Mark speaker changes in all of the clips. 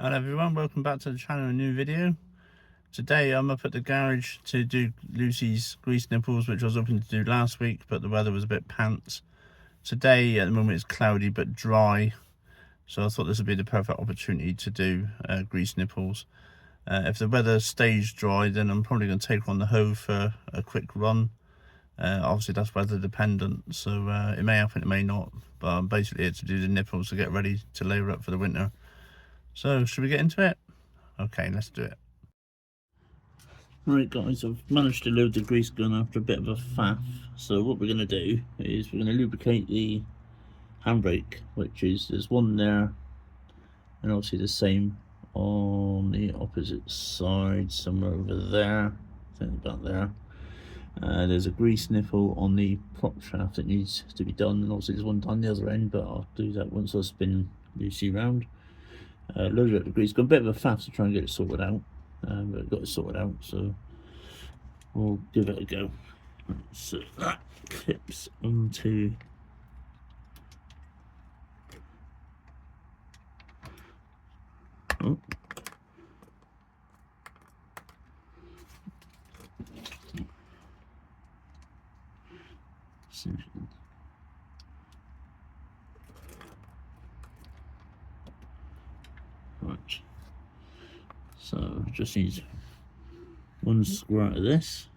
Speaker 1: Hello everyone, welcome back to the channel, a new video. Today I'm up at the garage to do Lucy's grease nipples, which I was hoping to do last week, but the weather was a bit pants. Today at the moment it's cloudy but dry, so I thought this would be the perfect opportunity to do grease nipples. If the weather stays dry, then I'm probably going to take her on the hoe for a quick run. Obviously that's weather dependent, so it may happen, it may not, but I'm basically here to do the nipples to get ready to layer up for the winter. So should we get into it? Okay, let's do it. Right guys, I've managed to load the grease gun after a bit of a faff. So what we're going to do is we're going to lubricate the handbrake, which is, there's one there, and obviously the same on the opposite side, somewhere over there, I think about there. There's a grease nipple on the prop shaft that needs to be done, and obviously there's one down the other end, but I'll do that once I spin Lucy round. Loaded up the grease gun, a bit of a faff to try and get it sorted out, but I've got it sorted out, so we'll give it a go. Right, so that clips onto right, so just needs one squirt of this.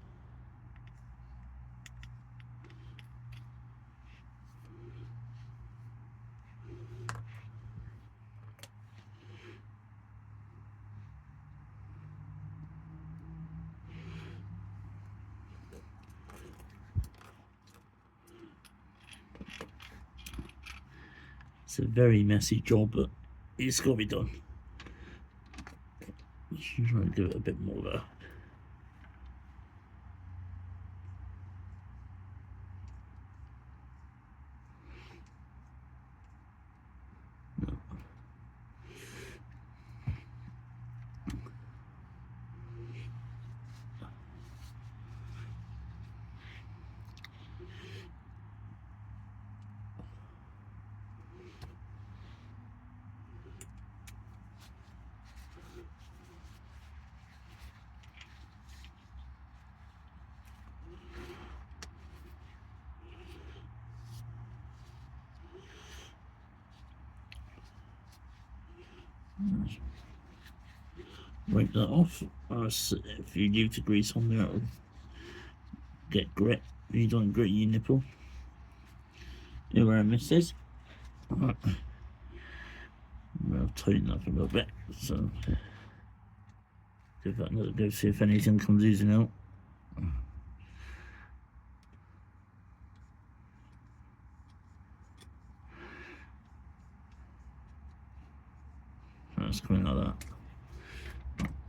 Speaker 1: It's a very messy job, but it's got to be done. Try and give it a bit more there. Wipe that off. If you leave the grease on there, it'll get grit. You don't grit your nipple. You know where I missed this? Right. I'll tighten up a little bit, so give that another go, see if anything comes oozing out. That's coming like that.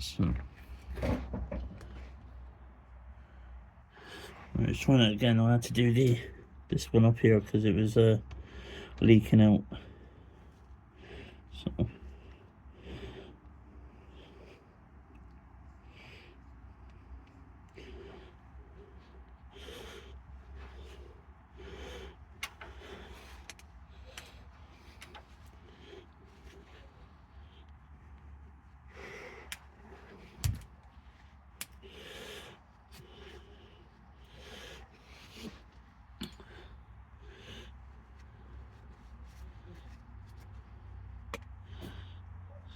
Speaker 1: So let's try that again. I had to do this one up here because it was leaking out.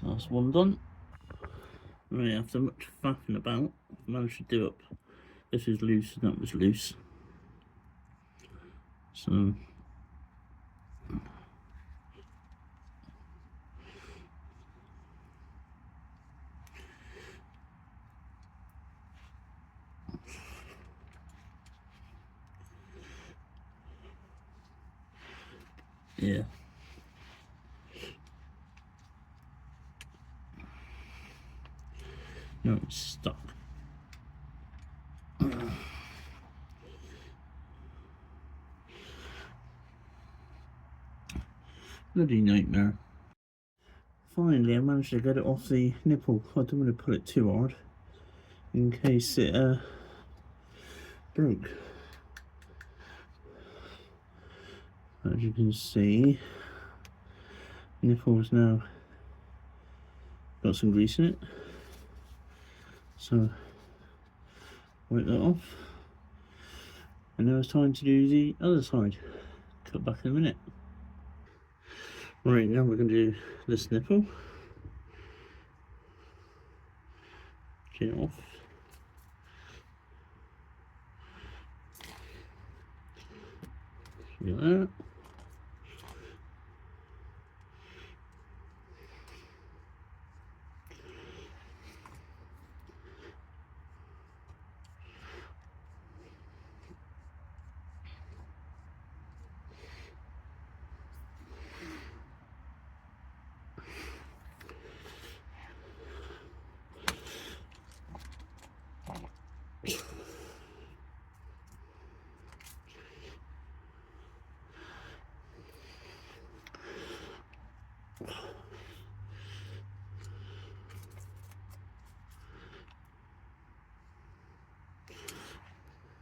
Speaker 1: So that's one done. Right, after much faffing about, I managed to do up. This is loose and that was loose. So yeah. No, it's stuck. Bloody nightmare. Finally, I managed to get it off the nipple. I don't want to pull it too hard in case it broke. As you can see, nipple is now got some grease in it. So wipe that off. And now it's time to do the other side. Cut back in a minute. Right, now we're going to do this nipple. Get it off. Like that.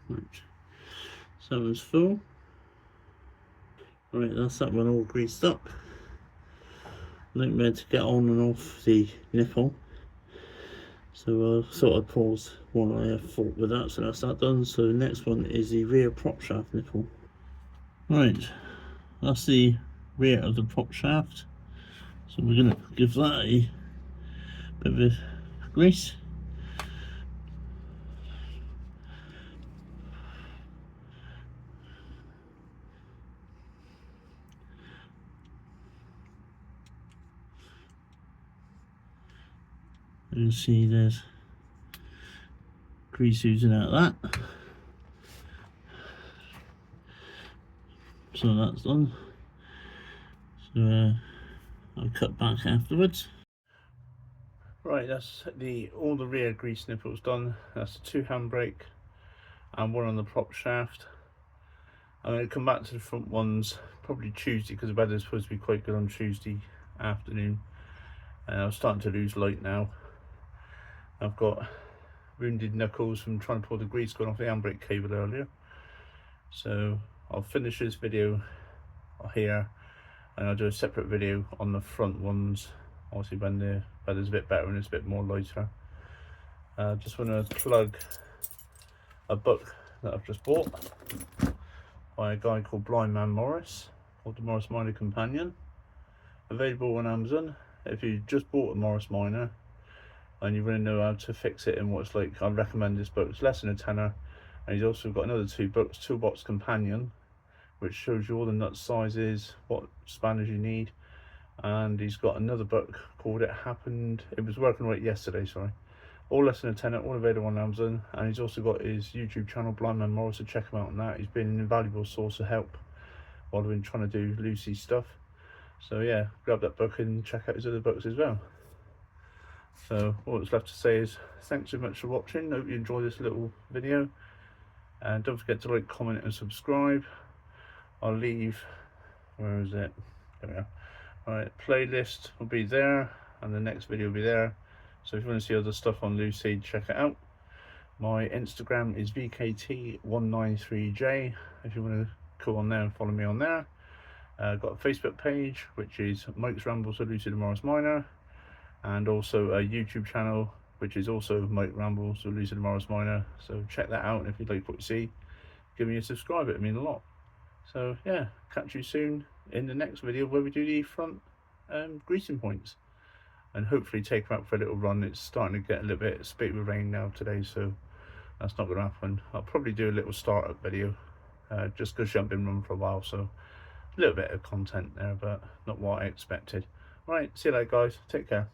Speaker 1: Right, so that one's full. Right, that's that one all greased up. Nightmare to get on and off the nipple. So I sort of paused one I have fault with that, so that's that done. So the next one is the rear prop shaft nipple. Right, that's the rear of the prop shaft. So we're going to give that a bit of a grease. You can see there's grease oozing out of that. So that's done. So I'll cut back afterwards. Right, that's all the rear grease nipples done. That's the 2 handbrake and one on the prop shaft. I'm going to come back to the front ones probably Tuesday because the weather's supposed to be quite good on Tuesday afternoon. And I'm starting to lose light now. I've got wounded knuckles from trying to pull the grease gun off the handbrake cable earlier. So I'll finish this video here and I'll do a separate video on the front ones, obviously when the weather's a bit better and it's a bit more lighter. Just want to plug a book that I've just bought by a guy called Blind Man Morris, called the Morris Minor Companion, available on Amazon. If you just bought a Morris Minor and you really know how to fix it and what it's like, I recommend this book. It's less than a tenner. And he's also got another 2 books, Toolbox Companion, which shows you all the nut sizes, what spanners you need. And he's got another book called It Was Working Right Yesterday, sorry. All less than a tenner, all available on Amazon. And he's also got his YouTube channel, Blind Man Morris, so check him out on that. He's been an invaluable source of help while I've been trying to do Lucy stuff. So yeah, grab that book and check out his other books as well. So all that's left to say is thanks so much for watching. Hope you enjoy this little video, and don't forget to like, comment and subscribe. I'll leave, where is it, there we are. Alright, playlist will be there and the next video will be there, so if you want to see other stuff on Lucy, check it out. My Instagram is vkt193j if you want to go on there and follow me on there. I've got a Facebook page which is Mike's Rambles with Lucy the Morris Minor, and also a YouTube channel which is also Mike Rambles with Lucy the Morris Minor, so check that out. And if you like what you see, give me a subscribe, it would mean a lot. So yeah, catch you soon in the next video where we do the front greasing points and hopefully take them out for a little run. It's starting to get a little bit spit with rain now today, so that's not going to happen. I'll probably do a little startup video just because she hasn't been running for a while, so a little bit of content there, but not what I expected. Right, see you later guys, take care.